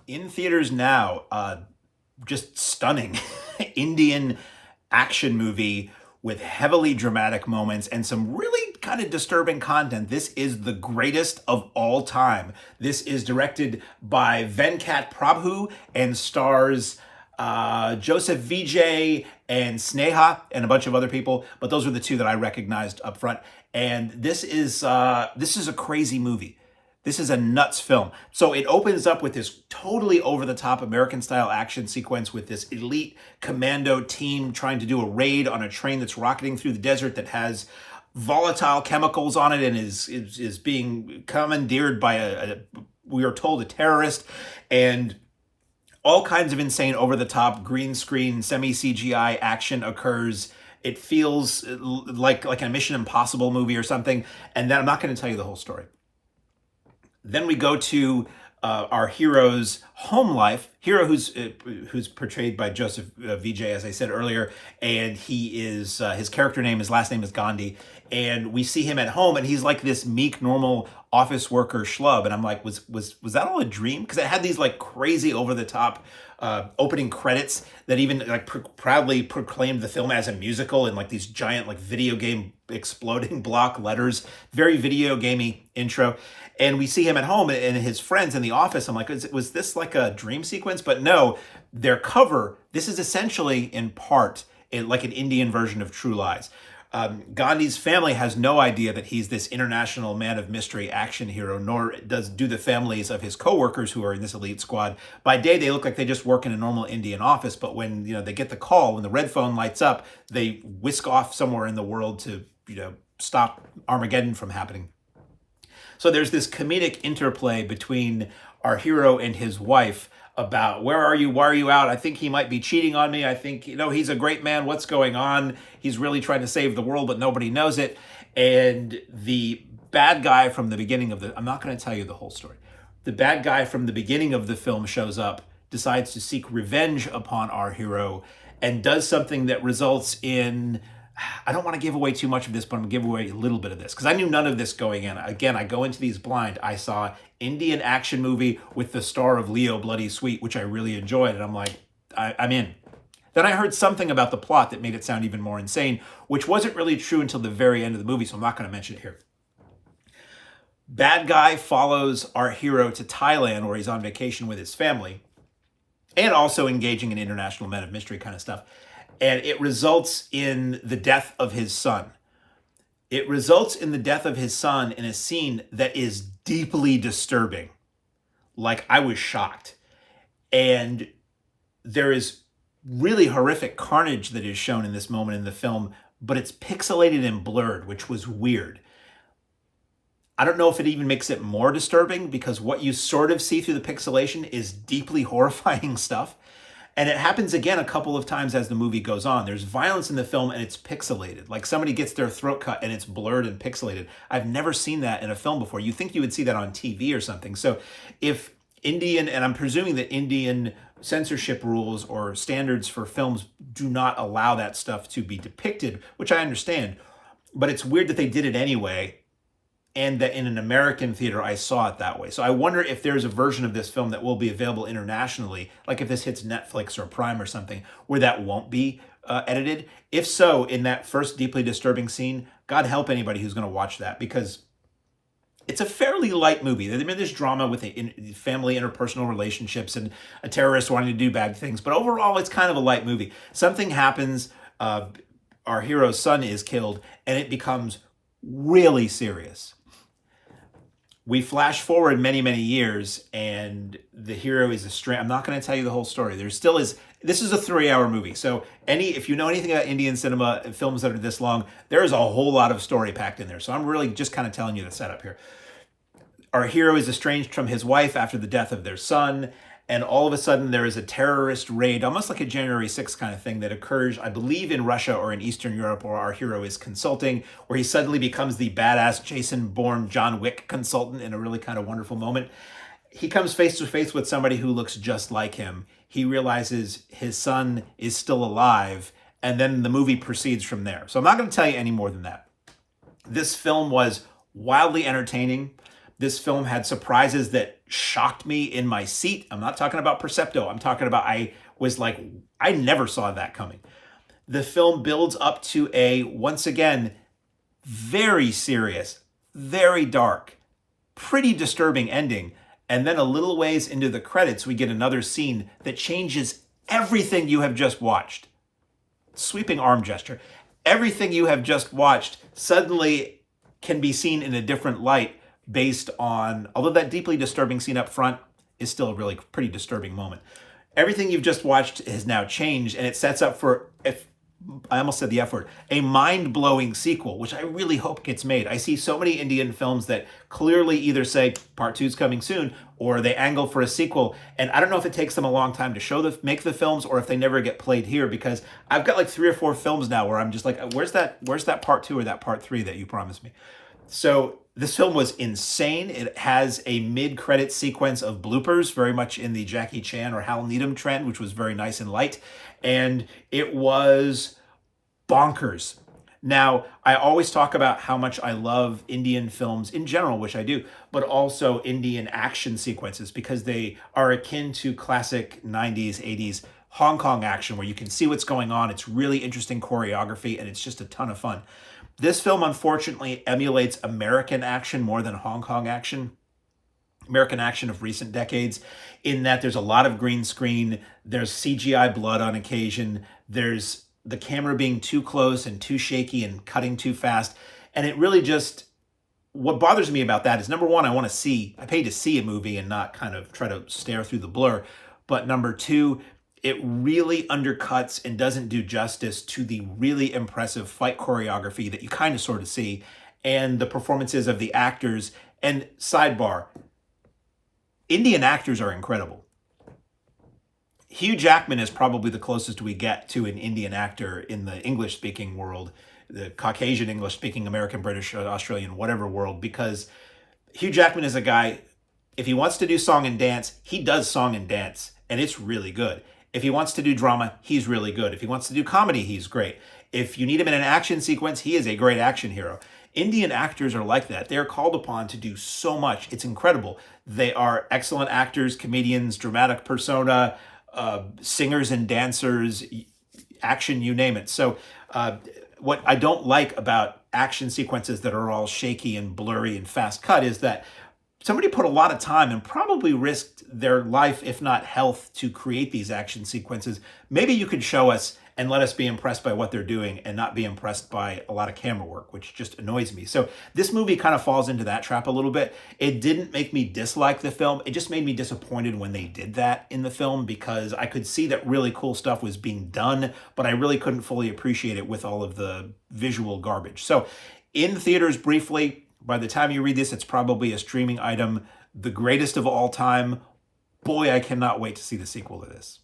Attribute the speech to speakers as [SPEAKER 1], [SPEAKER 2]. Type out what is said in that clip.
[SPEAKER 1] in theaters now. Just stunning Indian action movie with heavily dramatic moments and some really kind of disturbing content. This is the greatest of all time. This is directed by Venkat Prabhu and stars Joseph Vijay and Sneha and a bunch of other people, but those were the two that I recognized up front. And this is a crazy movie. This is a nuts film. So it opens up with this totally over-the-top American-style action sequence with this elite commando team trying to do a raid on a train that's rocketing through the desert that has volatile chemicals on it and is being commandeered by we are told, a terrorist. And all kinds of insane over-the-top green screen semi-CGI action occurs. It feels like a Mission Impossible movie or something. And then I'm not going to tell you the whole story. Then we go to our hero's home life. Hero who's portrayed by Joseph Vijay, as I said earlier, and he is his character name, his last name is Gandhi, and we see him at home, and he's like this meek, normal office worker schlub, and I'm like, was that all a dream? Because it had these like crazy over the top opening credits that even like proudly proclaimed the film as a musical in like these giant like video game exploding block letters, very video gamey intro. And we see him at home and his friends in the office. I'm like, was this like a dream sequence? But no, their cover, this is essentially in part like an Indian version of True Lies. Gandhi's family has no idea that he's this international man of mystery action hero, nor do the families of his coworkers who are in this elite squad. By day, they look like they just work in a normal Indian office, but when they get the call, when the red phone lights up, they whisk off somewhere in the world to stop Armageddon from happening. So there's this comedic interplay between our hero and his wife about, where are you? Why are you out? I think he might be cheating on me. I think, he's a great man. What's going on? He's really trying to save the world, but nobody knows it. And the bad guy from the beginning of I'm not going to tell you the whole story. The bad guy from the beginning of the film shows up, decides to seek revenge upon our hero, and does something that results in, I don't want to give away too much of this, but I'm going to give away a little bit of this because I knew none of this going in. Again, I go into these blind. I saw Indian action movie with the star of Leo Bloody Sweet, which I really enjoyed. And I'm like, I'm in. Then I heard something about the plot that made it sound even more insane, which wasn't really true until the very end of the movie, so I'm not going to mention it here. Bad guy follows our hero to Thailand where he's on vacation with his family and also engaging in international men of mystery kind of stuff. And it results in the death of his son. It results in the death of his son in a scene that is deeply disturbing. Like, I was shocked. And there is really horrific carnage that is shown in this moment in the film, but it's pixelated and blurred, which was weird. I don't know if it even makes it more disturbing because what you sort of see through the pixelation is deeply horrifying stuff. And it happens again a couple of times as the movie goes on. There's violence in the film and it's pixelated. Like somebody gets their throat cut and it's blurred and pixelated. I've never seen that in a film before. You think you would see that on TV or something. So if Indian, and I'm presuming that Indian censorship rules or standards for films do not allow that stuff to be depicted, which I understand, but it's weird that they did it anyway. And that in an American theater, I saw it that way. So I wonder if there's a version of this film that will be available internationally, like if this hits Netflix or Prime or something, where that won't be edited. If so, in that first deeply disturbing scene, God help anybody who's going to watch that, because it's a fairly light movie. There's drama with family interpersonal relationships and a terrorist wanting to do bad things, but overall, it's kind of a light movie. Something happens, our hero's son is killed, and it becomes really serious. We flash forward many, many years, and the hero is I'm not going to tell you the whole story. There still is. This is a 3-hour movie, so if you know anything about Indian cinema, films that are this long, there is a whole lot of story packed in there. So I'm really just kind of telling you the setup here. Our hero is estranged from his wife after the death of their son, and all of a sudden there is a terrorist raid, almost like a January 6th kind of thing that occurs, I believe, in Russia or in Eastern Europe, where our hero is consulting, where he suddenly becomes the badass Jason Bourne John Wick consultant in a really kind of wonderful moment. He comes face to face with somebody who looks just like him. He realizes his son is still alive, and then the movie proceeds from there. So I'm not going to tell you any more than that. This film was wildly entertaining. This film had surprises that shocked me in my seat. I'm not talking about Percepto. I'm talking about I was like, I never saw that coming. The film builds up to a, once again, very serious, very dark, pretty disturbing ending. And then a little ways into the credits, we get another scene that changes everything you have just watched. Sweeping arm gesture. Everything you have just watched suddenly can be seen in a different light based on, although that deeply disturbing scene up front is still a really pretty disturbing moment. Everything you've just watched has now changed, and it sets up for, if I almost said the F word, a mind-blowing sequel, which I really hope gets made. I see so many Indian films that clearly either say part 2's coming soon, or they angle for a sequel. And I don't know if it takes them a long time to make the films, or if they never get played here, because I've got like 3 or 4 films now where I'm just like, where's that part 2 or that part 3 that you promised me? So this film was insane. It has a mid-credit sequence of bloopers, very much in the Jackie Chan or Hal Needham trend, which was very nice and light. And it was bonkers. Now, I always talk about how much I love Indian films in general, which I do, but also Indian action sequences, because they are akin to classic 90s, 80s Hong Kong action, where you can see what's going on. It's really interesting choreography, and it's just a ton of fun. This film, unfortunately, emulates American action more than Hong Kong action. American action of recent decades, in that there's a lot of green screen, there's CGI blood on occasion, there's the camera being too close and too shaky and cutting too fast. And it really just, what bothers me about that is, number one, I pay to see a movie and not kind of try to stare through the blur. But number two, it really undercuts and doesn't do justice to the really impressive fight choreography that you kind of sort of see, and the performances of the actors. And sidebar, Indian actors are incredible. Hugh Jackman is probably the closest we get to an Indian actor in the English-speaking world, the Caucasian English-speaking, American, British, Australian, whatever world, because Hugh Jackman is a guy, if he wants to do song and dance, he does song and dance, and it's really good. If he wants to do drama, he's really good. If he wants to do comedy, he's great. If you need him in an action sequence, he is a great action hero. Indian actors are like that. They are called upon to do so much. It's incredible. They are excellent actors, comedians, dramatic persona, singers and dancers, action, you name it. So what I don't like about action sequences that are all shaky and blurry and fast cut is that somebody put a lot of time and probably risked their life, if not health, to create these action sequences. Maybe you could show us and let us be impressed by what they're doing and not be impressed by a lot of camera work, which just annoys me. So this movie kind of falls into that trap a little bit. It didn't make me dislike the film. It just made me disappointed when they did that in the film, because I could see that really cool stuff was being done, but I really couldn't fully appreciate it with all of the visual garbage. So in theaters briefly, by the time you read this, it's probably a streaming item, the greatest of all time. Boy, I cannot wait to see the sequel to this.